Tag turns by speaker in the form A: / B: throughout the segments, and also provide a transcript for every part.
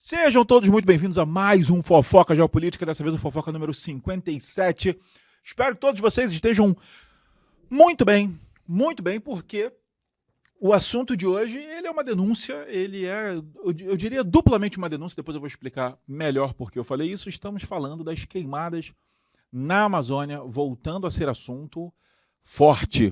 A: Sejam todos muito bem-vindos a mais um Fofoca Geopolítica, dessa vez o Fofoca número 57. Espero que todos vocês estejam muito bem, porque o assunto de hoje, ele é uma denúncia, ele é, eu diria, duplamente uma denúncia, depois eu vou explicar melhor por que eu falei isso. Estamos falando das queimadas na Amazônia, voltando a ser assunto forte,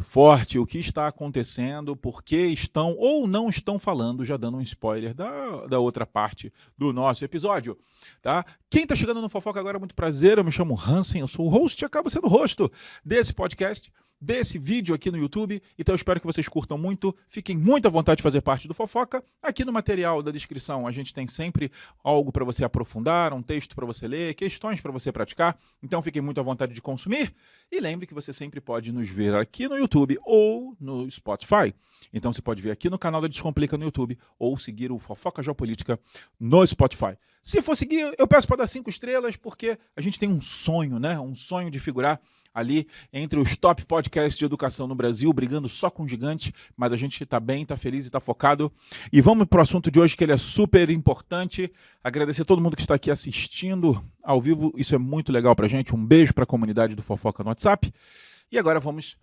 A: o que está acontecendo, por que estão ou não estão falando, já dando um spoiler da outra parte do nosso episódio, tá? Quem está chegando no Fofoca agora, muito prazer, eu me chamo Hansen, eu sou o host e acabo sendo o rosto desse podcast, desse vídeo aqui no YouTube, então eu espero que vocês curtam muito, fiquem muito à vontade de fazer parte do Fofoca. Aqui no material da descrição a gente tem sempre algo para você aprofundar, um texto para você ler, questões para você praticar, então fiquem muito à vontade de consumir e lembre que você sempre pode nos ver aqui no YouTube ou no Spotify. Então você pode ver aqui no canal da Descomplica no YouTube ou seguir o Fofoca Geopolítica no Spotify. Se for seguir, eu peço para dar 5 estrelas, porque a gente tem um sonho, né? Um sonho de figurar ali entre os top podcasts de educação no Brasil, brigando só com gigantes, mas a gente está bem, está feliz e está focado. E vamos para o assunto de hoje, que ele é super importante. Agradecer a todo mundo que está aqui assistindo ao vivo, isso é muito legal para a gente. Um beijo para a comunidade do Fofoca no WhatsApp. E agora vamos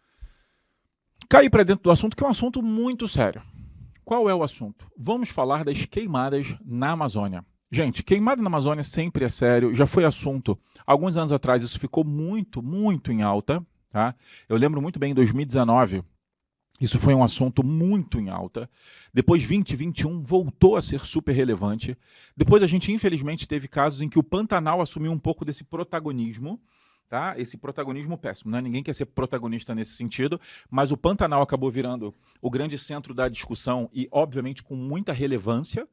A: cair para dentro do assunto, que é um assunto muito sério. Qual é o assunto? Vamos falar das queimadas na Amazônia. Gente, queimada na Amazônia sempre é sério, já foi assunto. Alguns anos atrás isso ficou muito em alta, tá? Eu lembro muito bem, em 2019, isso foi um assunto muito em alta. Depois, 2021, voltou a ser super relevante. Depois a gente, infelizmente, teve casos em que o Pantanal assumiu um pouco desse protagonismo, tá? Esse protagonismo péssimo, né? Ninguém quer ser protagonista nesse sentido, mas o Pantanal acabou virando o grande centro da discussão e, obviamente, com muita relevância.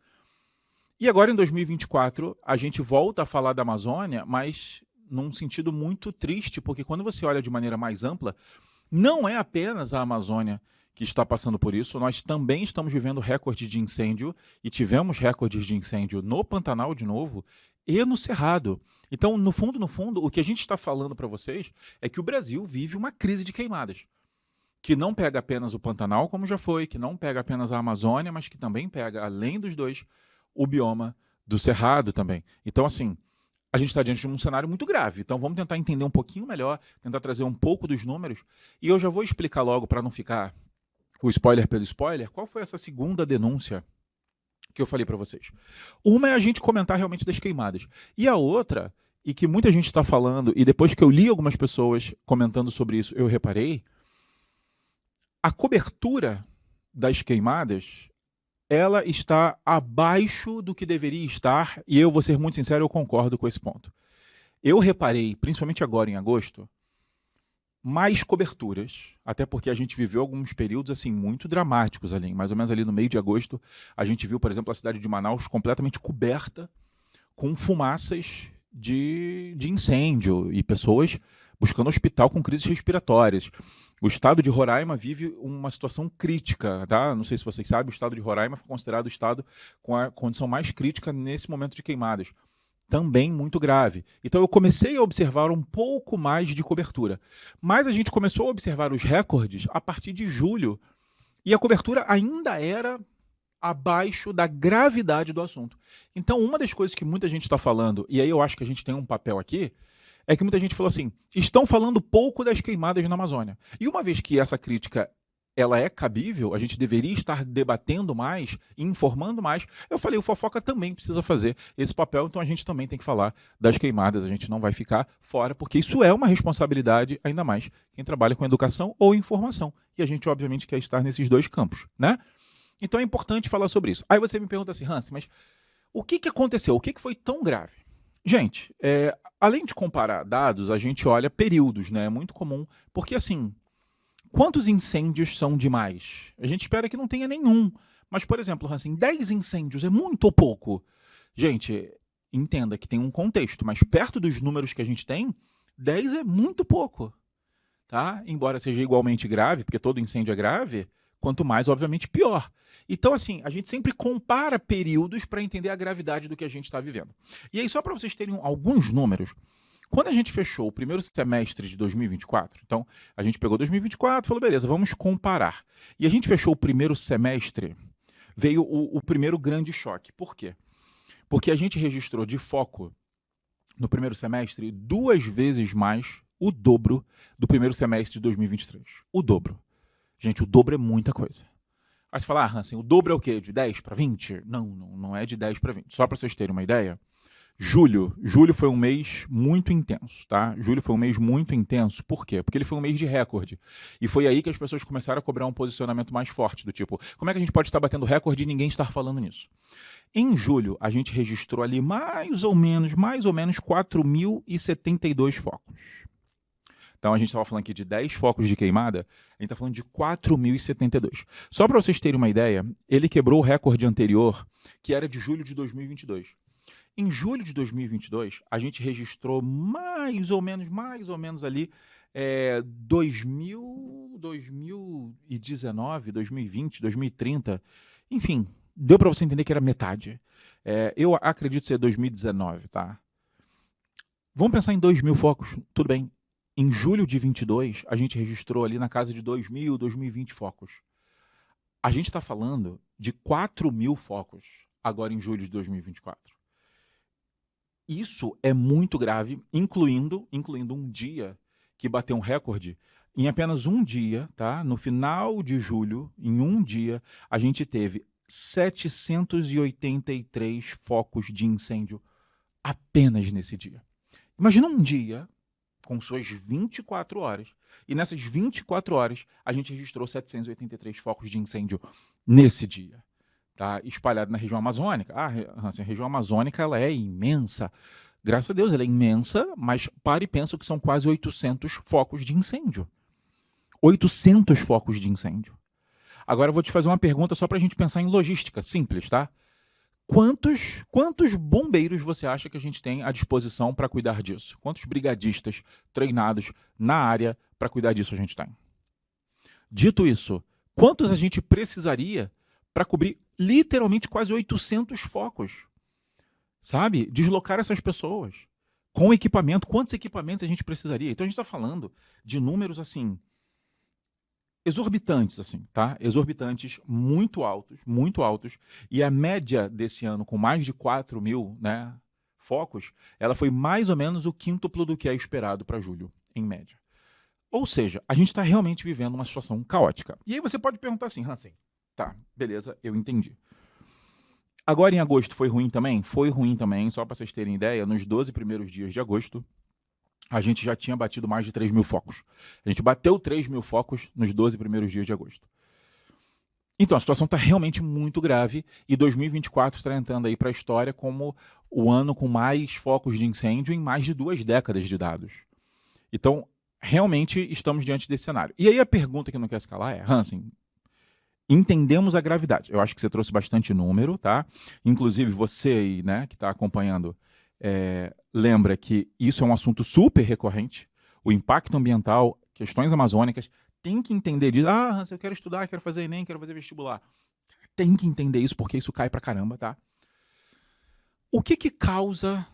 A: E agora, em 2024, a gente volta a falar da Amazônia, mas num sentido muito triste, porque quando você olha de maneira mais ampla, não é apenas a Amazônia que está passando por isso, nós também estamos vivendo recordes de incêndio, e tivemos recordes de incêndio no Pantanal de novo, e no Cerrado. Então, no fundo, o que a gente está falando para vocês é que o Brasil vive uma crise de queimadas, que não pega apenas o Pantanal, como já foi, que não pega apenas a Amazônia, mas que também pega, além dos dois, o bioma do Cerrado também. Então, assim, a gente está diante de um cenário muito grave. Então, vamos tentar entender um pouquinho melhor, tentar trazer um pouco dos números. E eu já vou explicar logo, para não ficar o spoiler pelo spoiler, qual foi essa segunda denúncia que eu falei para vocês. Uma é a gente comentar realmente das queimadas. E a outra, e que muita gente está falando, e depois que eu li algumas pessoas comentando sobre isso, eu reparei, a cobertura das queimadas, ela está abaixo do que deveria estar, e eu vou ser muito sincero, eu concordo com esse ponto. Eu reparei, principalmente agora em agosto, mais coberturas, até porque a gente viveu alguns períodos assim muito dramáticos ali, mais ou menos ali no meio de agosto, a gente viu, por exemplo, a cidade de Manaus completamente coberta com fumaças de incêndio e pessoas buscando hospital com crises respiratórias. O estado de Roraima vive uma situação crítica, tá? Não sei se vocês sabem, o estado de Roraima foi considerado o estado com a condição mais crítica nesse momento de queimadas. Também muito grave. Então eu comecei a observar um pouco mais de cobertura. Mas a gente começou a observar os recordes a partir de julho, e a cobertura ainda era abaixo da gravidade do assunto. Então, uma das coisas que muita gente está falando, e aí eu acho que a gente tem um papel aqui, é que muita gente falou assim, estão falando pouco das queimadas na Amazônia. E uma vez que essa crítica ela é cabível, a gente deveria estar debatendo mais, informando mais, eu falei, o Fofoca também precisa fazer esse papel, então a gente também tem que falar das queimadas, a gente não vai ficar fora, porque isso é uma responsabilidade, ainda mais quem trabalha com educação ou informação. E a gente, obviamente, quer estar nesses dois campos, né? Então é importante falar sobre isso. Aí você me pergunta assim, Hans, mas o que aconteceu? O que foi tão grave? Gente, além de comparar dados, a gente olha períodos, né? É muito comum, porque assim, quantos incêndios são demais? A gente espera que não tenha nenhum. Mas, por exemplo, assim, 10 incêndios é muito ou pouco? Gente, entenda que tem um contexto, mas perto dos números que a gente tem, 10 é muito pouco, tá? Embora seja igualmente grave, porque todo incêndio é grave, quanto mais, obviamente, pior. Então, assim, a gente sempre compara períodos para entender a gravidade do que a gente está vivendo. E aí, só para vocês terem alguns números, quando a gente fechou o primeiro semestre de 2024, então, a gente pegou 2024 e falou, beleza, vamos comparar. E a gente fechou o primeiro semestre, veio o primeiro grande choque. Por quê? Porque a gente registrou de foco no primeiro semestre 2 vezes mais o dobro do primeiro semestre de 2023. O dobro. Gente, o dobro é muita coisa. Aí você fala, Hansen, o dobro é o quê? De 10 para 20? Não é de 10 para 20. Só para vocês terem uma ideia, julho foi um mês muito intenso, tá? Julho foi um mês muito intenso. Por quê? Porque ele foi um mês de recorde. E foi aí que as pessoas começaram a cobrar um posicionamento mais forte, do tipo, como é que a gente pode estar batendo recorde e ninguém estar falando nisso? Em julho, a gente registrou ali mais ou menos 4.072 focos. Então, a gente estava falando aqui de 10 focos de queimada, a gente está falando de 4.072. Só para vocês terem uma ideia, ele quebrou o recorde anterior, que era de julho de 2022. Em julho de 2022, a gente registrou mais ou menos ali 2019, 2020, 2030, enfim, deu para você entender que era metade. Eu acredito ser 2019, tá? Vamos pensar em 2.000 focos, tudo bem. Em julho de 22, a gente registrou ali na casa de 2.000, 2.020 focos. A gente está falando de 4.000 focos agora em julho de 2024. Isso é muito grave, incluindo um dia que bateu um recorde. Em apenas um dia, tá? No final de julho, em um dia, a gente teve 783 focos de incêndio apenas nesse dia. Imagina um dia com suas 24 horas, e nessas 24 horas a gente registrou 783 focos de incêndio nesse dia, tá? Espalhado na região amazônica. Hansen, a região amazônica ela é imensa, graças a Deus ela é imensa, mas pare e pensa que são quase 800 focos de incêndio. 800 focos de incêndio. Agora eu vou te fazer uma pergunta só para a gente pensar em logística, simples, tá? Quantos bombeiros você acha que a gente tem à disposição para cuidar disso? Quantos brigadistas treinados na área para cuidar disso a gente tem? Dito isso, quantos a gente precisaria para cobrir literalmente quase 800 focos? Sabe? Deslocar essas pessoas. Com equipamento, quantos equipamentos a gente precisaria? Então a gente está falando de números assim, exorbitantes, assim, tá? Exorbitantes, muito altos, e a média desse ano, com mais de 4.000, né, focos, ela foi mais ou menos o quíntuplo do que é esperado para julho, em média. Ou seja, a gente está realmente vivendo uma situação caótica. E aí você pode perguntar assim, Hansen, tá, beleza, eu entendi. Agora em agosto foi ruim também? Foi ruim também, só para vocês terem ideia, nos 12 primeiros dias de agosto, a gente já tinha batido mais de 3.000 focos. A gente bateu 3.000 focos nos 12 primeiros dias de agosto. Então, a situação está realmente muito grave e 2024 está entrando aí para a história como o ano com mais focos de incêndio em mais de 2 décadas de dados. Então, realmente estamos diante desse cenário. E aí a pergunta que não quer se calar é, Hansen, entendemos a gravidade. Eu acho que você trouxe bastante número, tá? Inclusive você aí, né, que está acompanhando, lembra que isso é um assunto super recorrente, o impacto ambiental, questões amazônicas, tem que entender disso. Hansen, eu quero estudar, quero fazer Enem, quero fazer vestibular. Tem que entender isso, porque isso cai pra caramba, tá? O que causa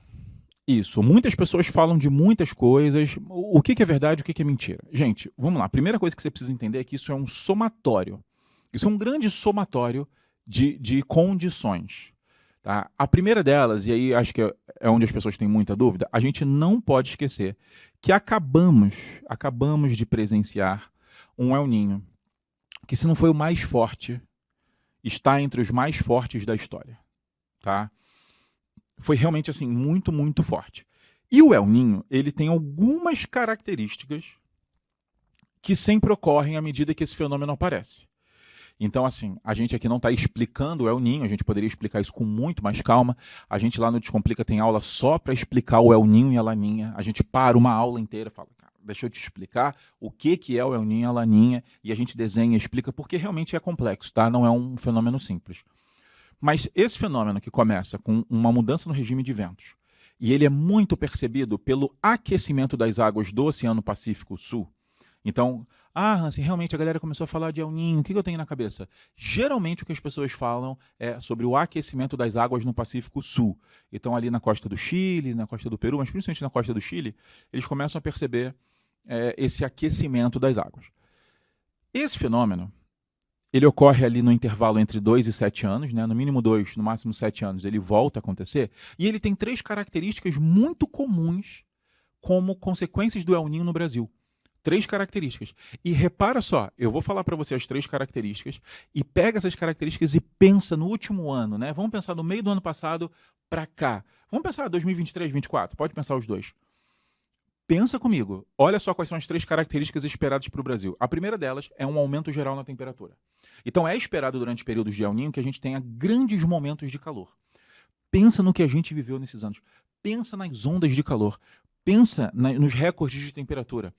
A: isso? Muitas pessoas falam de muitas coisas. O que é verdade, o que é mentira? Gente, vamos lá. A primeira coisa que você precisa entender é que isso é um somatório. Isso é um grande somatório de condições. Tá? A primeira delas, e aí acho que é onde as pessoas têm muita dúvida, a gente não pode esquecer que acabamos de presenciar um El Niño, que se não foi o mais forte, está entre os mais fortes da história. Tá? Foi realmente assim, muito, muito forte. E o El Niño, ele tem algumas características que sempre ocorrem à medida que esse fenômeno aparece. Então, assim, a gente aqui não está explicando o El Niño, a gente poderia explicar isso com muito mais calma. A gente lá no Descomplica tem aula só para explicar o El Niño e a Laninha. A gente para uma aula inteira e fala, cara, deixa eu te explicar o que é o El Niño e a Laninha, e a gente desenha e explica, porque realmente é complexo, tá? Não é um fenômeno simples. Mas esse fenômeno que começa com uma mudança no regime de ventos, e ele é muito percebido pelo aquecimento das águas do Oceano Pacífico Sul. Então, Hansen, realmente a galera começou a falar de El Niño, o que eu tenho na cabeça? Geralmente o que as pessoas falam é sobre o aquecimento das águas no Pacífico Sul. Então ali na costa do Chile, na costa do Peru, mas principalmente na costa do Chile, eles começam a perceber esse aquecimento das águas. Esse fenômeno, ele ocorre ali no intervalo entre 2 e 7 anos, né? No mínimo 2, no máximo 7 anos, ele volta a acontecer, e ele tem 3 características muito comuns como consequências do El Niño no Brasil. 3 características. E repara só, eu vou falar para você as 3 características e pega essas características e pensa no último ano, né? Vamos pensar no meio do ano passado para cá. Vamos pensar 2023, 2024, pode pensar os dois. Pensa comigo, olha só quais são as 3 características esperadas para o Brasil. A primeira delas é um aumento geral na temperatura. Então é esperado durante períodos de El Niño que a gente tenha grandes momentos de calor. Pensa no que a gente viveu nesses anos. Pensa nas ondas de calor. Pensa nos recordes de temperatura.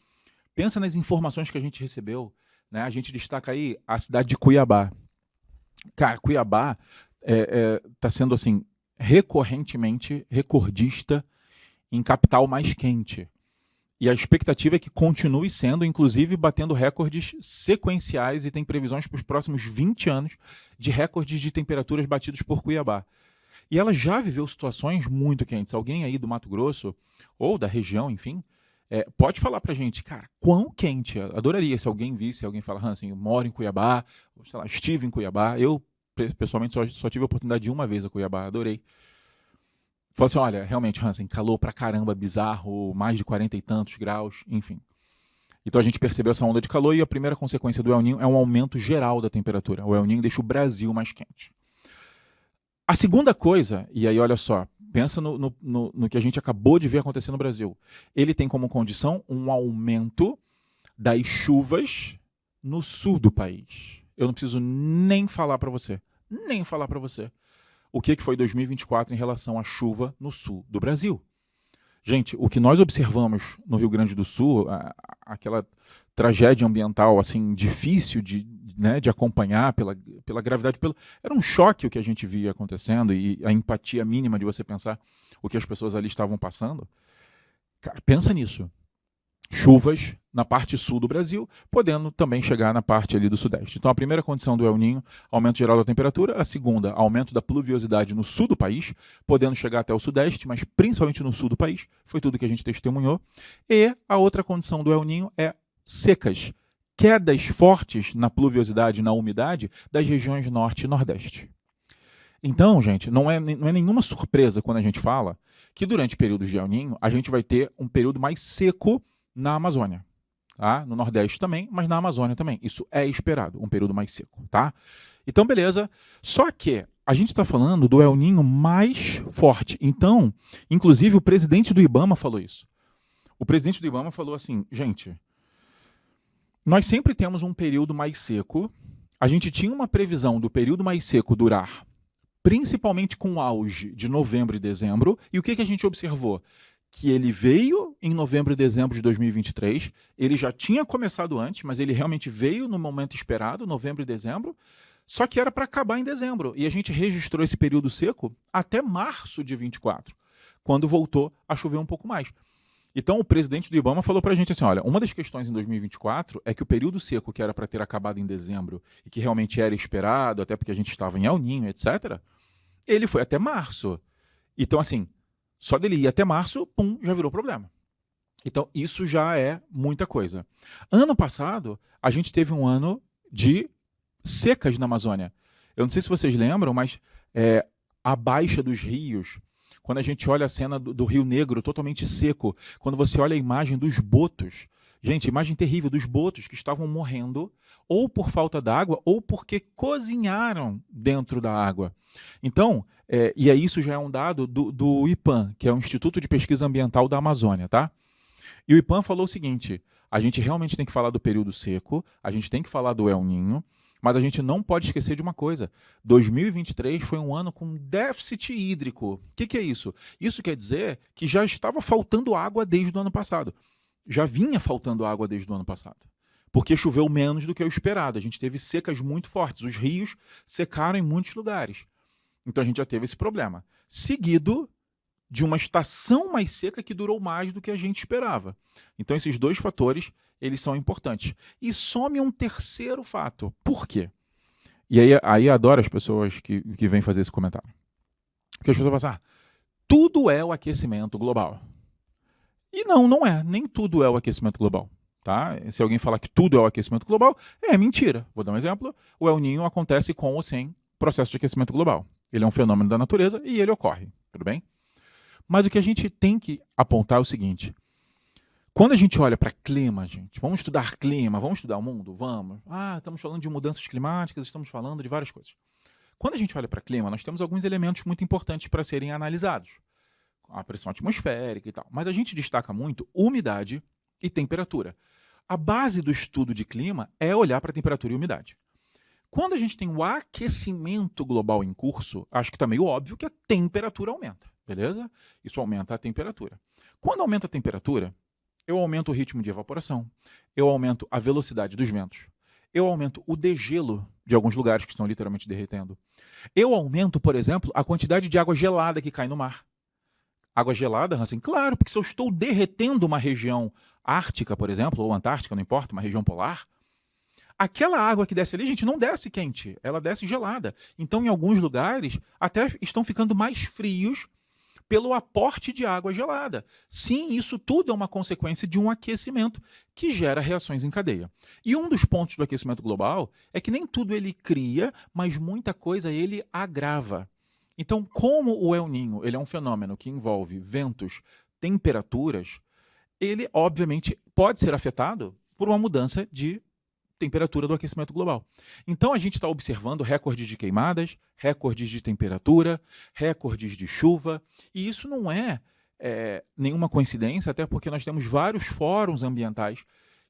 A: Pensa nas informações que a gente recebeu, né? A gente destaca aí a cidade de Cuiabá. Cara, Cuiabá está sendo assim recorrentemente recordista em capital mais quente. E a expectativa é que continue sendo, inclusive batendo recordes sequenciais, e tem previsões para os próximos 20 anos de recordes de temperaturas batidos por Cuiabá. E ela já viveu situações muito quentes. Alguém aí do Mato Grosso, ou da região, enfim, pode falar pra gente, cara, quão quente. Eu adoraria se alguém visse, alguém falar, assim, eu moro em Cuiabá, sei lá, estive em Cuiabá. Eu, pessoalmente, só tive a oportunidade de uma vez a Cuiabá, adorei. Falei assim, olha, realmente, Hansen, calor pra caramba, bizarro, mais de 40 e tantos graus, enfim. Então a gente percebeu essa onda de calor e a primeira consequência do El Niño é um aumento geral da temperatura. O El Niño deixa o Brasil mais quente. A segunda coisa, e aí olha só, pensa no que a gente acabou de ver acontecer no Brasil. Ele tem como condição um aumento das chuvas no sul do país. Eu não preciso nem falar para você, o que foi 2024 em relação à chuva no sul do Brasil. Gente, o que nós observamos no Rio Grande do Sul, aquela tragédia ambiental assim difícil de acompanhar pela gravidade, era um choque o que a gente via acontecendo e a empatia mínima de você pensar o que as pessoas ali estavam passando. Cara, pensa nisso. Chuvas na parte sul do Brasil, podendo também chegar na parte ali do sudeste. Então a primeira condição do El Niño, aumento geral da temperatura. A segunda, aumento da pluviosidade no sul do país, podendo chegar até o sudeste, mas principalmente no sul do país. Foi tudo que a gente testemunhou. E a outra condição do El Niño é secas, quedas fortes na pluviosidade, na umidade das regiões norte e nordeste. Então, gente, não é nenhuma surpresa quando a gente fala que durante períodos de El Niño a gente vai ter um período mais seco na Amazônia, tá? No Nordeste também, mas na Amazônia também. Isso é esperado, um período mais seco, tá? Então, beleza. Só que a gente está falando do El Niño mais forte. Então, inclusive, o presidente do IBAMA falou isso. O presidente do IBAMA falou assim, gente, nós sempre temos um período mais seco. A gente tinha uma previsão do período mais seco durar principalmente com auge de novembro e dezembro. E o que a gente observou? Que ele veio em novembro e dezembro de 2023, ele já tinha começado antes, mas ele realmente veio no momento esperado, novembro e dezembro, só que era para acabar em dezembro. E a gente registrou esse período seco até março de 24, quando voltou a chover um pouco mais. Então o presidente do IBAMA falou para a gente assim, olha, uma das questões em 2024 é que o período seco que era para ter acabado em dezembro e que realmente era esperado, até porque a gente estava em El Niño, etc., ele foi até março. Então, assim, só dele ir até março, pum, já virou problema. Então, isso já é muita coisa. Ano passado, a gente teve um ano de secas na Amazônia. Eu não sei se vocês lembram, mas a baixa dos rios, quando a gente olha a cena do Rio Negro totalmente seco, quando você olha a imagem dos botos, gente, imagem terrível dos botos que estavam morrendo ou por falta d'água ou porque cozinharam dentro da água. Então, e aí isso já é um dado do IPAM, que é o Instituto de Pesquisa Ambiental da Amazônia, tá? E o IPAM falou o seguinte, a gente realmente tem que falar do período seco, a gente tem que falar do El Niño, mas a gente não pode esquecer de uma coisa. 2023 foi um ano com déficit hídrico. O que é isso? Isso quer dizer que já estava faltando água desde o ano passado. Já vinha faltando água desde o ano passado. Porque choveu menos do que o esperado. A gente teve secas muito fortes. Os rios secaram em muitos lugares. Então a gente já teve esse problema. Seguido de uma estação mais seca que durou mais do que a gente esperava. Então esses dois fatores, eles são importantes. E some um terceiro fato. Por quê? E aí adoro as pessoas que vêm fazer esse comentário. Porque as pessoas falam, tudo é o aquecimento global. E não é. Nem tudo é o aquecimento global. tá? Se alguém falar que tudo é o aquecimento global, é mentira. Vou dar um exemplo. O El Niño acontece com ou sem processo de aquecimento global. Ele é um fenômeno da natureza e ele ocorre, tudo bem? Mas o que a gente tem que apontar é o seguinte. Quando a gente olha para clima, gente, vamos estudar clima, vamos estudar o mundo? Vamos. Estamos falando de mudanças climáticas, estamos falando de várias coisas. Quando a gente olha para clima, nós temos alguns elementos muito importantes para serem analisados. A pressão atmosférica e tal. Mas a gente destaca muito umidade e temperatura. A base do estudo de clima é olhar para a temperatura e umidade. Quando a gente tem o aquecimento global em curso, acho que está meio óbvio que a temperatura aumenta, beleza? Isso aumenta a temperatura. Quando aumenta a temperatura, eu aumento o ritmo de evaporação, eu aumento a velocidade dos ventos, eu aumento o degelo de alguns lugares que estão literalmente derretendo. Eu aumento, por exemplo, a quantidade de água gelada que cai no mar. Água gelada, assim, claro, porque se eu estou derretendo uma região ártica, por exemplo, ou antártica, não importa, uma região polar, aquela água que desce ali, gente, não desce quente, ela desce gelada. Então, em alguns lugares, até estão ficando mais frios pelo aporte de água gelada. Sim, isso tudo é uma consequência de um aquecimento que gera reações em cadeia. E um dos pontos do aquecimento global é que nem tudo ele cria, mas muita coisa ele agrava. Então, como o El Niño ele é um fenômeno que envolve ventos, temperaturas, ele, obviamente, pode ser afetado por uma mudança de temperatura do aquecimento global. Então, a gente está observando recordes de queimadas, recordes de temperatura, recordes de chuva, e isso não é nenhuma coincidência, até porque nós temos vários fóruns ambientais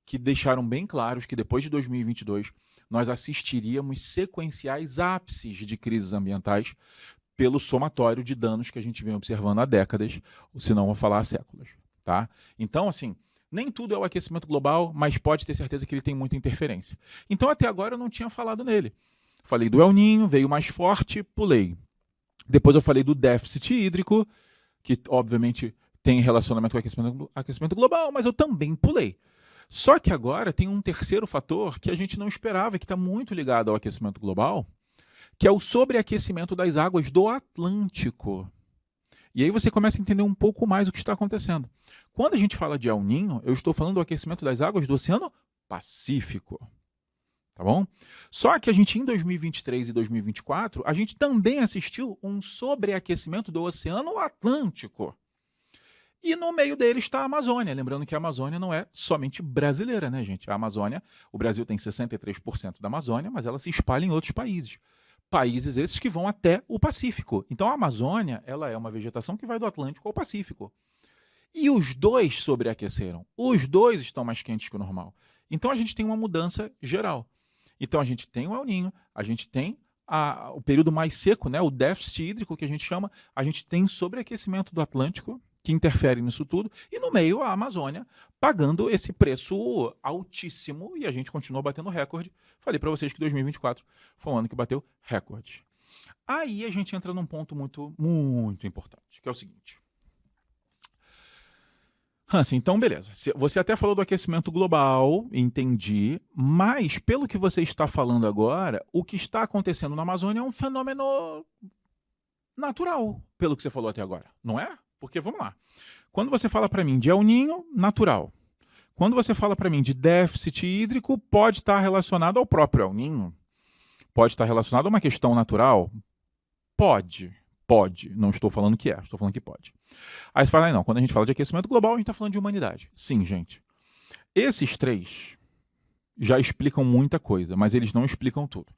A: que deixaram bem claros que depois de 2022 nós assistiríamos sequenciais ápices de crises ambientais pelo somatório de danos que a gente vem observando há décadas, se não vou falar há séculos. Tá? Então, assim, nem tudo é o aquecimento global, mas pode ter certeza que ele tem muita interferência. Então, até agora, eu não tinha falado nele. Falei do El Niño, veio mais forte, pulei. Depois eu falei do déficit hídrico, que obviamente tem relacionamento com o aquecimento global, mas eu também pulei. Só que agora tem um terceiro fator que a gente não esperava, que está muito ligado ao aquecimento global, que é o sobreaquecimento das águas do Atlântico. E aí você começa a entender um pouco mais o que está acontecendo. Quando a gente fala de El Niño, eu estou falando do aquecimento das águas do Oceano Pacífico. Tá bom? Só que a gente, em 2023 e 2024, a gente também assistiu um sobreaquecimento do Oceano Atlântico. E no meio dele está a Amazônia. Lembrando que a Amazônia não é somente brasileira, né, gente? A Amazônia, o Brasil tem 63% da Amazônia, mas ela se espalha em outros países. Países esses que vão até o Pacífico. Então a Amazônia ela é uma vegetação que vai do Atlântico ao Pacífico. E os dois sobreaqueceram. Os dois estão mais quentes que o normal. Então a gente tem uma mudança geral. Então a gente tem o El Niño, a gente tem o período mais seco, né, o déficit hídrico que a gente chama, a gente tem sobreaquecimento do Atlântico, que interfere nisso tudo, e no meio a Amazônia pagando esse preço altíssimo, e a gente continua batendo recorde. Falei para vocês que 2024 foi um ano que bateu recorde. Aí a gente entra num ponto muito, muito importante, que é o seguinte. Hansen, então beleza, você até falou do aquecimento global, entendi, mas pelo que você está falando agora, o que está acontecendo na Amazônia é um fenômeno natural, pelo que você falou até agora, não é? Porque, vamos lá, quando você fala para mim de El Niño, natural. Quando você fala para mim de déficit hídrico, pode estar relacionado ao próprio El Niño? Pode estar relacionado a uma questão natural? Pode. Não estou falando que estou falando que pode. Aí você fala, não, quando a gente fala de aquecimento global, a gente está falando de humanidade. Sim, gente. Esses três já explicam muita coisa, mas eles não explicam tudo.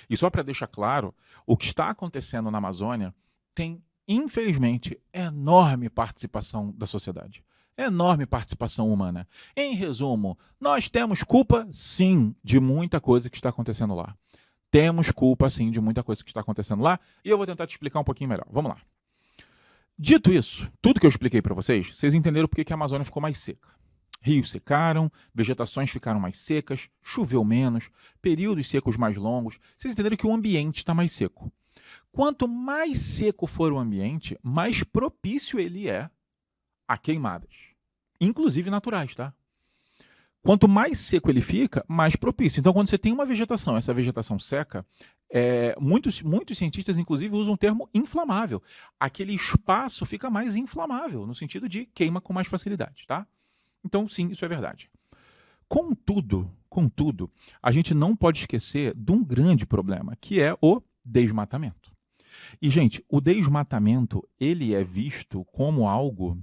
A: E só para deixar claro, o que está acontecendo na Amazônia tem, infelizmente, enorme participação da sociedade. Enorme participação humana. Em resumo, nós temos culpa, sim, de muita coisa que está acontecendo lá. Temos culpa, sim, de muita coisa que está acontecendo lá, e eu vou tentar te explicar um pouquinho melhor. Vamos lá. Dito isso, tudo que eu expliquei para vocês, vocês entenderam por que a Amazônia ficou mais seca. Rios secaram, vegetações ficaram mais secas, choveu menos, períodos secos mais longos. Vocês entenderam que o ambiente está mais seco. Quanto mais seco for o ambiente, mais propício ele é a queimadas, inclusive naturais, tá? Quanto mais seco ele fica, mais propício. Então, quando você tem uma vegetação, essa vegetação seca, muitos cientistas, inclusive, usam o termo inflamável. Aquele espaço fica mais inflamável, no sentido de queima com mais facilidade, tá? Então, sim, isso é verdade. Contudo, a gente não pode esquecer de um grande problema, que é o desmatamento. E, gente, o desmatamento, ele é visto como algo,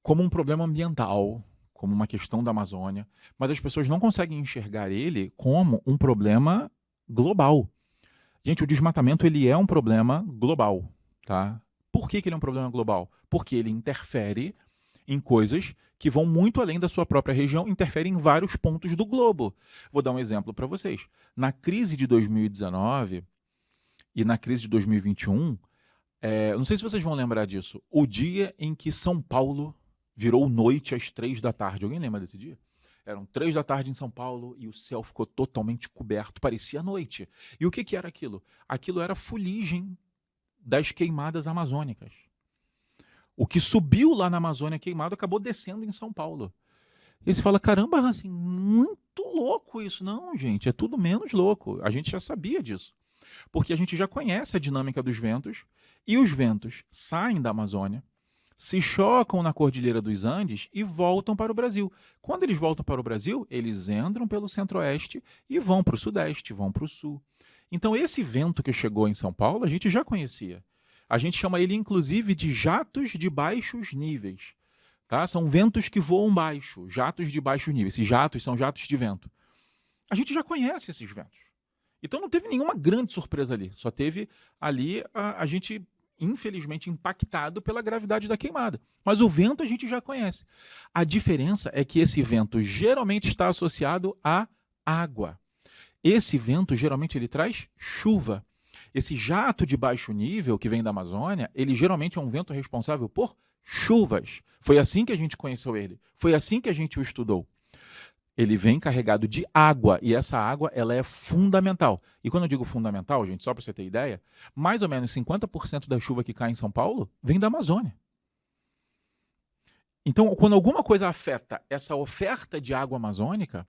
A: como um problema ambiental, como uma questão da Amazônia, mas as pessoas não conseguem enxergar ele como um problema global. Gente, o desmatamento, ele é um problema global, tá? Por que ele é um problema global? Porque ele interfere em coisas que vão muito além da sua própria região, interferem em vários pontos do globo. Vou dar um exemplo para vocês. Na crise de 2019 e na crise de 2021, não sei se vocês vão lembrar disso, o dia em que São Paulo virou noite às 3 da tarde. Alguém lembra desse dia? Eram 3 da tarde em São Paulo e o céu ficou totalmente coberto, parecia noite. E o que era aquilo? Aquilo era a fuligem das queimadas amazônicas. O que subiu lá na Amazônia queimado acabou descendo em São Paulo. E você fala, caramba, assim, muito louco isso. Não, gente, é tudo menos louco. A gente já sabia disso. Porque a gente já conhece a dinâmica dos ventos, e os ventos saem da Amazônia, se chocam na Cordilheira dos Andes e voltam para o Brasil. Quando eles voltam para o Brasil, eles entram pelo centro-oeste e vão para o sudeste, vão para o sul. Então, esse vento que chegou em São Paulo, a gente já conhecia. A gente chama ele, inclusive, de jatos de baixos níveis. Tá? São ventos que voam baixo, jatos de baixos níveis. Esses jatos são jatos de vento. A gente já conhece esses ventos. Então não teve nenhuma grande surpresa ali. Só teve ali a gente, infelizmente, impactado pela gravidade da queimada. Mas o vento a gente já conhece. A diferença é que esse vento geralmente está associado à água. Esse vento geralmente ele traz chuva. Esse jato de baixo nível que vem da Amazônia, ele geralmente é um vento responsável por chuvas. Foi assim que a gente conheceu ele. Foi assim que a gente o estudou. Ele vem carregado de água, e essa água ela é fundamental. E quando eu digo fundamental, gente, só para você ter ideia, mais ou menos 50% da chuva que cai em São Paulo vem da Amazônia. Então, quando alguma coisa afeta essa oferta de água amazônica,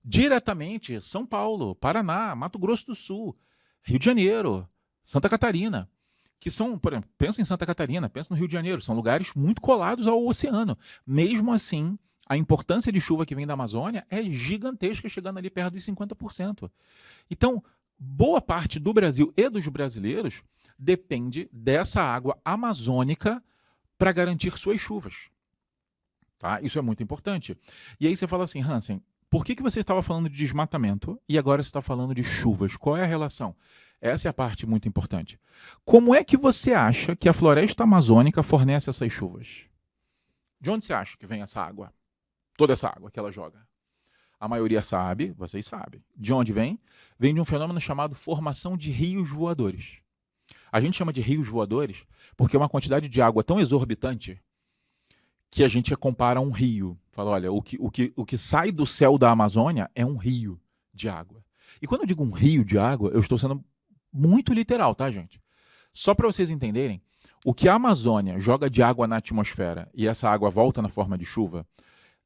A: diretamente São Paulo, Paraná, Mato Grosso do Sul, Rio de Janeiro, Santa Catarina, que são, por exemplo, pensa em Santa Catarina, pensa no Rio de Janeiro, são lugares muito colados ao oceano. Mesmo assim, a importância de chuva que vem da Amazônia é gigantesca, chegando ali perto dos 50%. Então, boa parte do Brasil e dos brasileiros depende dessa água amazônica para garantir suas chuvas. Tá? Isso é muito importante. E aí você fala assim, Hansen, por que você estava falando de desmatamento e agora você está falando de chuvas? Qual é a relação? Essa é a parte muito importante. Como é que você acha que a floresta amazônica fornece essas chuvas? De onde você acha que vem essa água? Toda essa água que ela joga. A maioria sabe, vocês sabem. De onde vem? Vem de um fenômeno chamado formação de rios voadores. A gente chama de rios voadores porque é uma quantidade de água tão exorbitante que a gente compara a um rio. Fala, olha, o que sai do céu da Amazônia é um rio de água. E quando eu digo um rio de água, eu estou sendo muito literal, tá, gente? Só para vocês entenderem, o que a Amazônia joga de água na atmosfera e essa água volta na forma de chuva,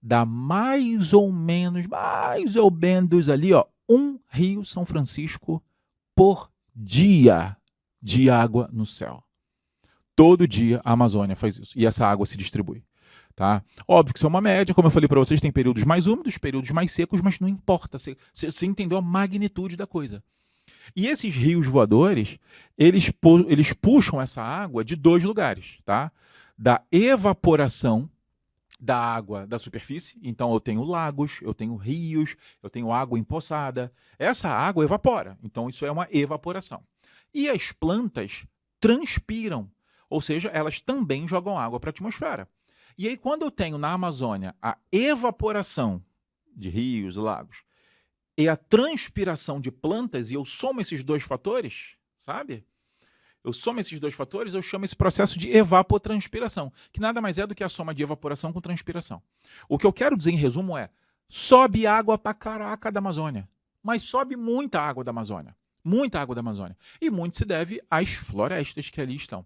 A: dá mais ou menos ali, ó, 1 Rio São Francisco por dia de água no céu. Todo dia a Amazônia faz isso. E essa água se distribui. Tá? Óbvio que isso é uma média, como eu falei para vocês, tem períodos mais úmidos, períodos mais secos, mas não importa. Você entendeu a magnitude da coisa. E esses rios voadores, eles puxam essa água de 2 lugares. Tá? Da evaporação da água da superfície, então eu tenho lagos, eu tenho rios, eu tenho água empoçada. Essa água evapora, então isso é uma evaporação. E as plantas transpiram, ou seja, elas também jogam água para a atmosfera. E aí quando eu tenho na Amazônia a evaporação de rios, lagos, e a transpiração de plantas, e eu somo esses 2 fatores, sabe? Eu somo esses 2 fatores, eu chamo esse processo de evapotranspiração, que nada mais é do que a soma de evaporação com transpiração. O que eu quero dizer em resumo é, sobe água pra caraca da Amazônia, mas sobe muita água da Amazônia, muita água da Amazônia. E muito se deve às florestas que ali estão.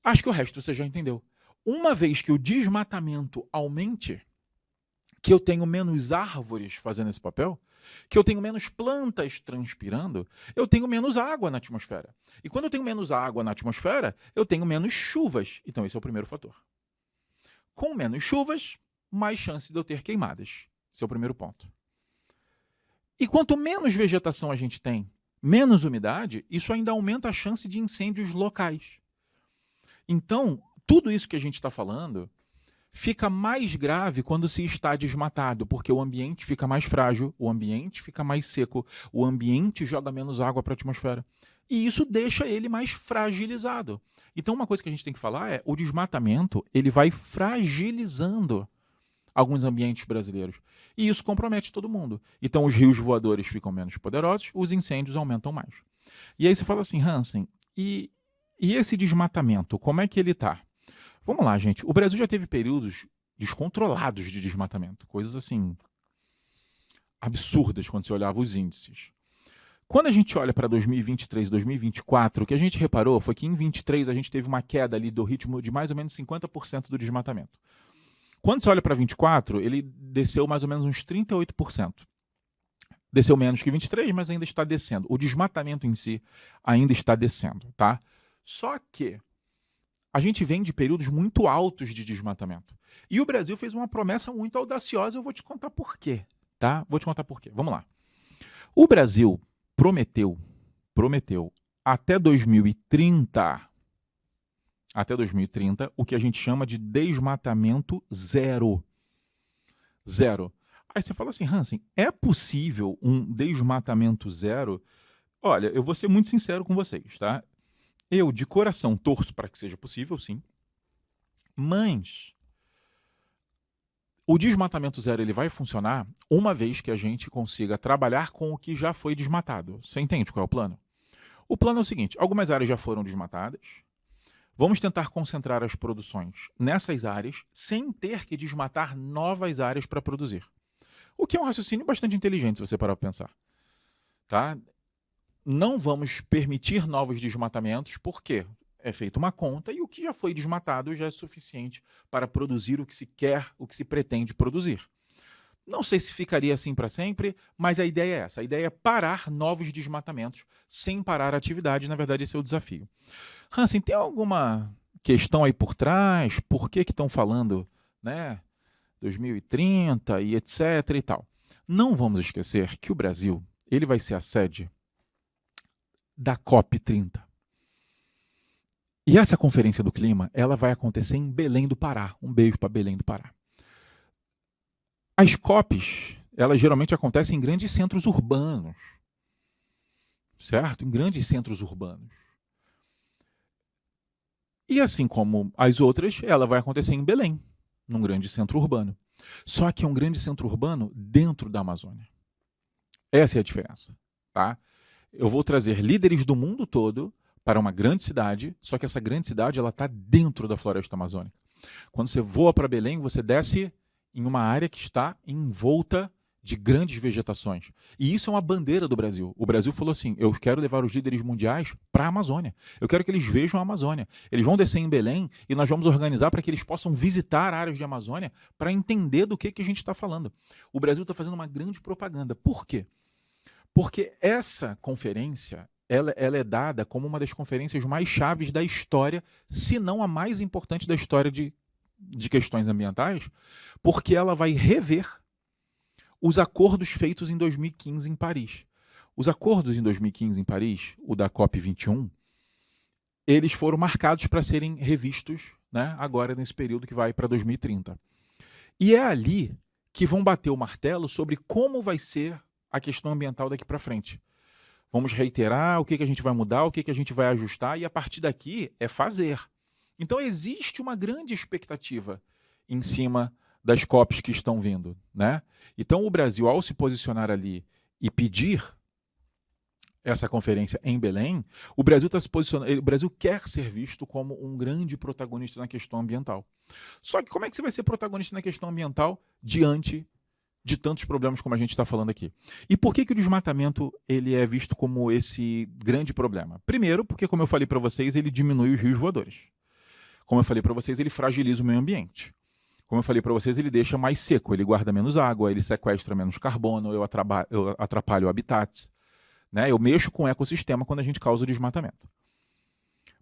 A: Acho que o resto você já entendeu. Uma vez que o desmatamento aumente, que eu tenho menos árvores fazendo esse papel, que eu tenho menos plantas transpirando, eu tenho menos água na atmosfera. E quando eu tenho menos água na atmosfera, eu tenho menos chuvas. Então esse é o primeiro fator. Com menos chuvas, mais chance de eu ter queimadas. Esse é o primeiro ponto. E quanto menos vegetação a gente tem, menos umidade, isso ainda aumenta a chance de incêndios locais. Então, tudo isso que a gente está falando fica mais grave quando se está desmatado, porque o ambiente fica mais frágil, o ambiente fica mais seco, o ambiente joga menos água para a atmosfera. E isso deixa ele mais fragilizado. Então, uma coisa que a gente tem que falar é o desmatamento, ele vai fragilizando alguns ambientes brasileiros. E isso compromete todo mundo. Então, os rios voadores ficam menos poderosos, os incêndios aumentam mais. E aí você fala assim, Hansen, e esse desmatamento, como é que ele está? Vamos lá, gente. O Brasil já teve períodos descontrolados de desmatamento. Coisas assim absurdas quando você olhava os índices. Quando a gente olha para 2023 e 2024, o que a gente reparou foi que em 2023 a gente teve uma queda ali do ritmo de mais ou menos 50% do desmatamento. Quando você olha para 2024, ele desceu mais ou menos uns 38%. Desceu menos que 23, mas ainda está descendo. O desmatamento em si ainda está descendo, tá? Só que a gente vem de períodos muito altos de desmatamento. E o Brasil fez uma promessa muito audaciosa, eu vou te contar por quê, tá? Vou te contar por quê. Vamos lá. O Brasil prometeu até 2030, o que a gente chama de desmatamento zero. Zero. Aí você fala assim, Hansen, é possível um desmatamento zero? Olha, eu vou ser muito sincero com vocês, tá? Eu, de coração, torço para que seja possível, sim. Mas o desmatamento zero ele vai funcionar uma vez que a gente consiga trabalhar com o que já foi desmatado. Você entende qual é o plano? O plano é o seguinte, algumas áreas já foram desmatadas. Vamos tentar concentrar as produções nessas áreas sem ter que desmatar novas áreas para produzir. O que é um raciocínio bastante inteligente, se você parar para pensar. Tá? Não vamos permitir novos desmatamentos, porque é feita uma conta e o que já foi desmatado já é suficiente para produzir o que se quer, o que se pretende produzir. Não sei se ficaria assim para sempre, mas a ideia é essa. A ideia é parar novos desmatamentos sem parar a atividade. Na verdade, esse é o desafio. Hansen, tem alguma questão aí por trás? Por que estão falando, né, 2030 e etc e tal? Não vamos esquecer que o Brasil ele vai ser a sede da COP30. E essa conferência do clima, ela vai acontecer em Belém do Pará. Um beijo para Belém do Pará. As COPs, elas geralmente acontecem em grandes centros urbanos. Certo? Em grandes centros urbanos. E assim como as outras, ela vai acontecer em Belém, num grande centro urbano. Só que é um grande centro urbano dentro da Amazônia. Essa é a diferença, tá? Eu vou trazer líderes do mundo todo para uma grande cidade, só que essa grande cidade ela está dentro da floresta amazônica. Quando você voa para Belém, você desce em uma área que está envolta de grandes vegetações. E isso é uma bandeira do Brasil. O Brasil falou assim, eu quero levar os líderes mundiais para a Amazônia. Eu quero que eles vejam a Amazônia. Eles vão descer em Belém e nós vamos organizar para que eles possam visitar áreas de Amazônia para entender do que a gente está falando. O Brasil está fazendo uma grande propaganda. Por quê? Porque essa conferência, ela é dada como uma das conferências mais chaves da história, se não a mais importante da história de questões ambientais, porque ela vai rever os acordos feitos em 2015 em Paris. Os acordos em 2015 em Paris, o da COP21, eles foram marcados para serem revistos, né, agora nesse período que vai para 2030. E é ali que vão bater o martelo sobre como vai ser a questão ambiental daqui para frente. Vamos reiterar o que a gente vai mudar, o que a gente vai ajustar, e a partir daqui é fazer. Então existe uma grande expectativa em cima das COPs que estão vindo, né? Então o Brasil, ao se posicionar ali e pedir essa conferência em Belém, o Brasil está se posicionando, o Brasil quer ser visto como um grande protagonista na questão ambiental. Só que como é que você vai ser protagonista na questão ambiental diante de tantos problemas como a gente está falando aqui? E por que o desmatamento ele é visto como esse grande problema? Primeiro, porque, como eu falei para vocês, ele diminui os rios voadores. Como eu falei para vocês, ele fragiliza o meio ambiente. Como eu falei para vocês, ele deixa mais seco, ele guarda menos água, ele sequestra menos carbono, eu atrapalho o habitat, né? Eu mexo com o ecossistema quando a gente causa o desmatamento.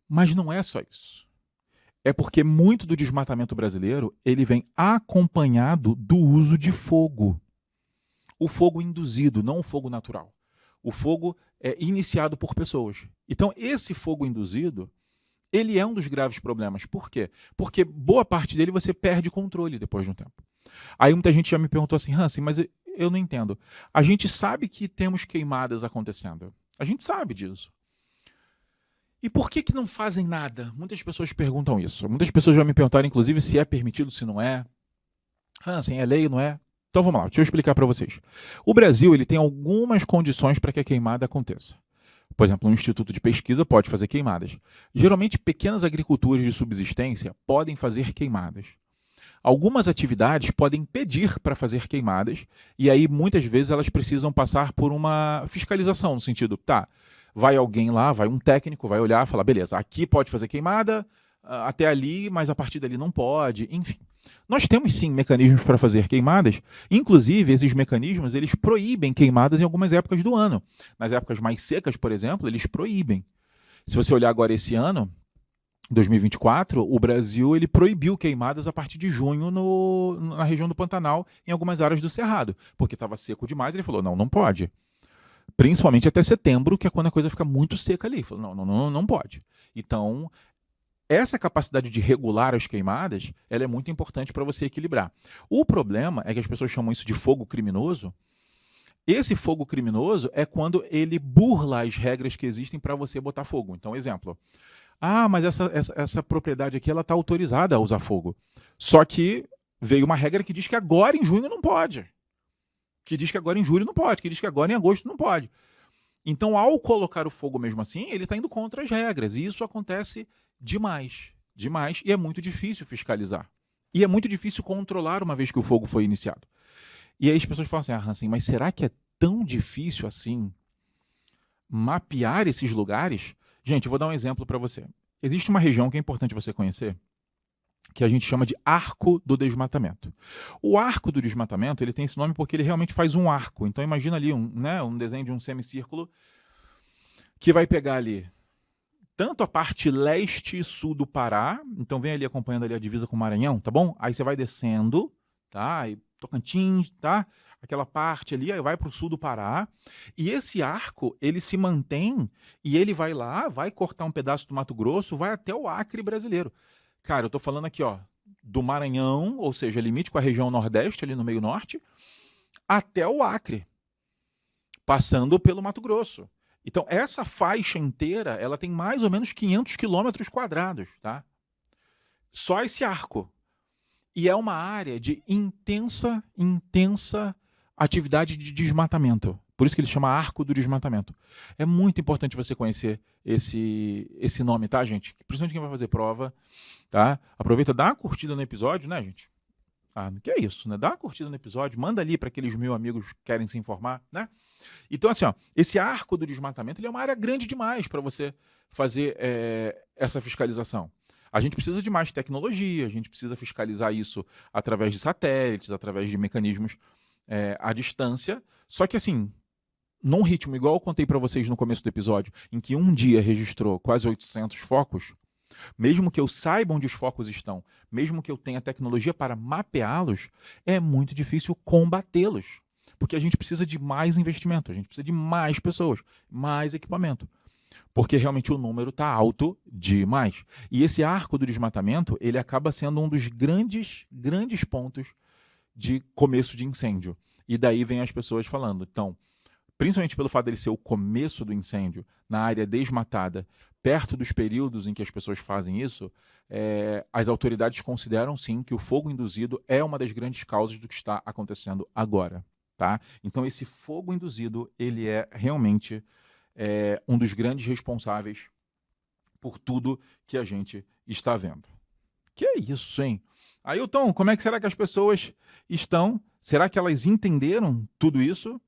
A: Mas não é só isso. É porque muito do desmatamento brasileiro, ele vem acompanhado do uso de fogo. O fogo induzido, não o fogo natural. O fogo é iniciado por pessoas. Então, esse fogo induzido, ele é um dos graves problemas. Por quê? Porque boa parte dele você perde controle depois de um tempo. Aí muita gente já me perguntou assim, Hansen, mas eu não entendo. A gente sabe que temos queimadas acontecendo. A gente sabe disso. E por que não fazem nada? Muitas pessoas perguntam isso. Muitas pessoas já me perguntaram, inclusive, se é permitido, se não é. Hansen, é lei, não é? Então vamos lá, deixa eu explicar para vocês. O Brasil ele tem algumas condições para que a queimada aconteça. Por exemplo, um instituto de pesquisa pode fazer queimadas. Geralmente, pequenas agriculturas de subsistência podem fazer queimadas. Algumas atividades podem pedir para fazer queimadas, e aí muitas vezes elas precisam passar por uma fiscalização, no sentido, tá, vai alguém lá, vai um técnico, vai olhar e falar, beleza, aqui pode fazer queimada, até ali, mas a partir dali não pode, enfim. Nós temos sim mecanismos para fazer queimadas, inclusive esses mecanismos eles proíbem queimadas em algumas épocas do ano. Nas épocas mais secas, por exemplo, eles proíbem. Se você olhar agora esse ano, 2024, o Brasil ele proibiu queimadas a partir de junho na região do Pantanal, em algumas áreas do Cerrado, porque estava seco demais, ele falou, não pode. Principalmente até setembro, que é quando a coisa fica muito seca ali. Ele falou, não pode. Então, essa capacidade de regular as queimadas, ela é muito importante para você equilibrar. O problema é que as pessoas chamam isso de fogo criminoso. Esse fogo criminoso é quando ele burla as regras que existem para você botar fogo. Então, exemplo, mas essa propriedade aqui ela está autorizada a usar fogo. Só que veio uma regra que diz que agora em junho não pode. Que diz que agora em julho não pode. Que diz que agora em agosto não pode. Então, ao colocar o fogo mesmo assim, ele está indo contra as regras. E isso acontece demais. E é muito difícil fiscalizar. E é muito difícil controlar uma vez que o fogo foi iniciado. E aí as pessoas falam assim, Hansen, mas será que é tão difícil assim mapear esses lugares? Gente, eu vou dar um exemplo para você. Existe uma região que é importante você conhecer, que a gente chama de Arco do Desmatamento. O Arco do Desmatamento ele tem esse nome porque ele realmente faz um arco. Então imagina ali um desenho de um semicírculo que vai pegar ali tanto a parte leste e sul do Pará, então vem ali acompanhando ali a divisa com o Maranhão, tá bom? Aí você vai descendo, tá? E Tocantins, tá? Aquela parte ali, aí vai para o sul do Pará, e esse arco, ele se mantém, e ele vai lá, vai cortar um pedaço do Mato Grosso, vai até o Acre brasileiro. Cara, eu tô falando aqui, ó, do Maranhão, ou seja, limite com a região Nordeste, ali no meio norte, até o Acre, passando pelo Mato Grosso. Então, essa faixa inteira, ela tem mais ou menos 500 quilômetros quadrados, tá? Só esse arco. E é uma área de intensa atividade de desmatamento. Por isso que ele chama Arco do Desmatamento. É muito importante você conhecer esse nome, tá, gente? Principalmente quem vai fazer prova, tá? Aproveita, dá uma curtida no episódio, né, gente? Que é isso, né? Dá uma curtida no episódio, manda ali para aqueles 1000 amigos que querem se informar, né? Então, assim, ó, esse Arco do Desmatamento ele é uma área grande demais para você fazer essa fiscalização. A gente precisa de mais tecnologia, a gente precisa fiscalizar isso através de satélites, através de mecanismos à distância. Só que, assim, num ritmo igual eu contei para vocês no começo do episódio, em que um dia registrou quase 800 focos, mesmo que eu saiba onde os focos estão, mesmo que eu tenha tecnologia para mapeá-los, é muito difícil combatê-los. Porque a gente precisa de mais investimento, a gente precisa de mais pessoas, mais equipamento. Porque realmente o número está alto demais. E esse arco do desmatamento, ele acaba sendo um dos grandes pontos de começo de incêndio. E daí vem as pessoas falando. Então, principalmente pelo fato dele ser o começo do incêndio, na área desmatada, perto dos períodos em que as pessoas fazem isso, as autoridades consideram sim que o fogo induzido é uma das grandes causas do que está acontecendo agora. Tá? Então esse fogo induzido, ele é realmente um dos grandes responsáveis por tudo que a gente está vendo. Que é isso, hein? Ailton, como é que será que as pessoas estão? Será que elas entenderam tudo isso?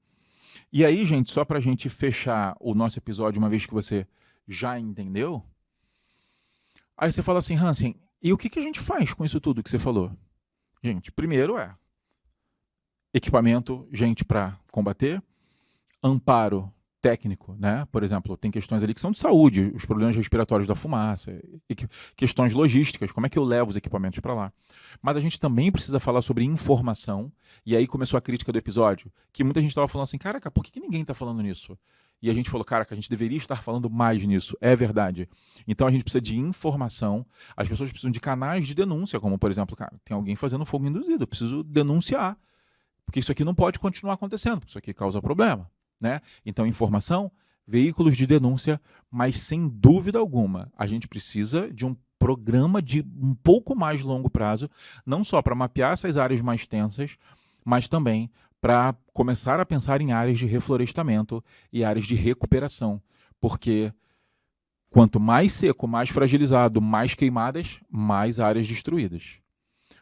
A: E aí, gente, só para a gente fechar o nosso episódio, uma vez que você já entendeu, aí você fala assim, Hansen, e o que a gente faz com isso tudo que você falou? Gente, primeiro equipamento, gente para combater, amparo técnico, né? Por exemplo, tem questões ali que são de saúde, os problemas respiratórios da fumaça, e questões logísticas, como é que eu levo os equipamentos para lá. Mas a gente também precisa falar sobre informação, e aí começou a crítica do episódio, que muita gente estava falando assim, caraca, por que ninguém está falando nisso? E a gente falou, caraca, a gente deveria estar falando mais nisso, é verdade. Então a gente precisa de informação, as pessoas precisam de canais de denúncia, como por exemplo, cara, tem alguém fazendo fogo induzido, eu preciso denunciar, porque isso aqui não pode continuar acontecendo, porque isso aqui causa problema. Né? Então, informação, veículos de denúncia, mas sem dúvida alguma, a gente precisa de um programa de um pouco mais longo prazo, não só para mapear essas áreas mais tensas, mas também para começar a pensar em áreas de reflorestamento e áreas de recuperação, porque quanto mais seco, mais fragilizado, mais queimadas, mais áreas destruídas.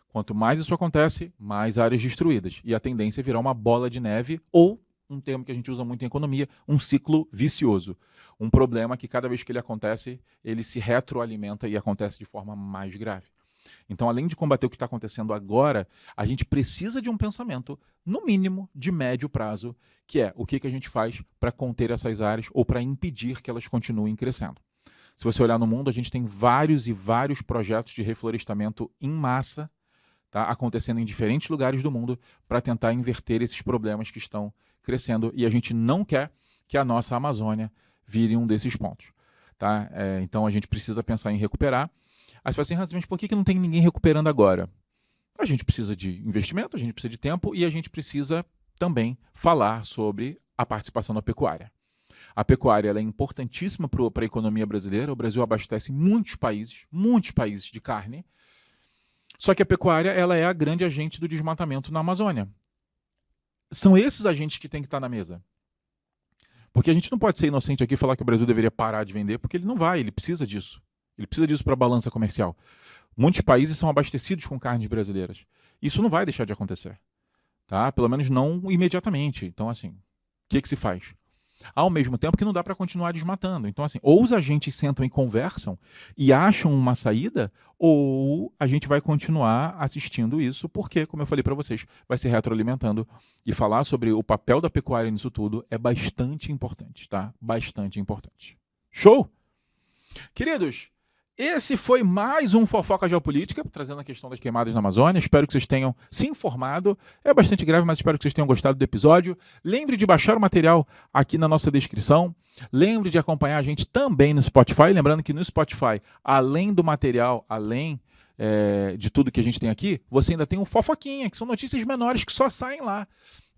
A: Quanto mais isso acontece, mais áreas destruídas. E a tendência é virar uma bola de neve ou um termo que a gente usa muito em economia, um ciclo vicioso. Um problema que cada vez que ele acontece, ele se retroalimenta e acontece de forma mais grave. Então, além de combater o que está acontecendo agora, a gente precisa de um pensamento, no mínimo, de médio prazo, que é o que a gente faz para conter essas áreas ou para impedir que elas continuem crescendo. Se você olhar no mundo, a gente tem vários e vários projetos de reflorestamento em massa, tá, acontecendo em diferentes lugares do mundo para tentar inverter esses problemas que estão crescendo, e a gente não quer que a nossa Amazônia vire um desses pontos. Tá? Então a gente precisa pensar em recuperar. Aí você fala assim, mas por que não tem ninguém recuperando agora? A gente precisa de investimento, a gente precisa de tempo e a gente precisa também falar sobre a participação da pecuária. A pecuária ela é importantíssima para a economia brasileira. O Brasil abastece muitos países de carne. Só que a pecuária ela é a grande agente do desmatamento na Amazônia. São esses agentes que têm que estar na mesa. Porque a gente não pode ser inocente aqui e falar que o Brasil deveria parar de vender, porque ele não vai, ele precisa disso. Ele precisa disso para a balança comercial. Muitos países são abastecidos com carnes brasileiras. Isso não vai deixar de acontecer. Tá? Pelo menos não imediatamente. Então, assim, o que se faz? Ao mesmo tempo que não dá para continuar desmatando. Então, assim, ou os agentes sentam e conversam e acham uma saída, ou a gente vai continuar assistindo isso, porque, como eu falei para vocês, vai se retroalimentando. E falar sobre o papel da pecuária nisso tudo é bastante importante, tá? Bastante importante. Show? Queridos, esse foi mais um Fofoca Geopolítica, trazendo a questão das queimadas na Amazônia. Espero que vocês tenham se informado. É bastante grave, mas espero que vocês tenham gostado do episódio. Lembre de baixar o material aqui na nossa descrição. Lembre de acompanhar a gente também no Spotify. Lembrando que no Spotify, além do material, além de tudo que a gente tem aqui, você ainda tem um Fofoquinha, que são notícias menores que só saem lá.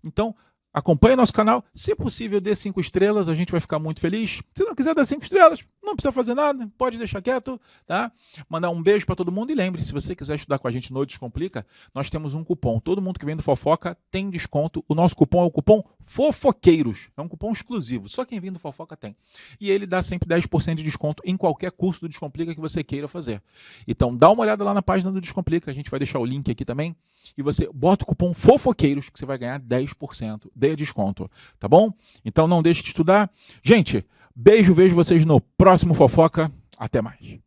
A: Então, acompanhe nosso canal. Se possível, dê 5 estrelas, a gente vai ficar muito feliz. Se não quiser dar 5 estrelas, não precisa fazer nada, pode deixar quieto, tá? Mandar um beijo para todo mundo e lembre, se você quiser estudar com a gente no Descomplica, nós temos um cupom. Todo mundo que vem do Fofoca tem desconto. O nosso cupom é o cupom FOFOQUEIROS. É um cupom exclusivo, só quem vem do Fofoca tem. E ele dá sempre 10% de desconto em qualquer curso do Descomplica que você queira fazer. Então, dá uma olhada lá na página do Descomplica, a gente vai deixar o link aqui também. E você bota o cupom FOFOQUEIROS que você vai ganhar 10% de desconto, tá bom? Então não deixe de estudar. Gente, beijo, vejo vocês no próximo Fofoca. Até mais.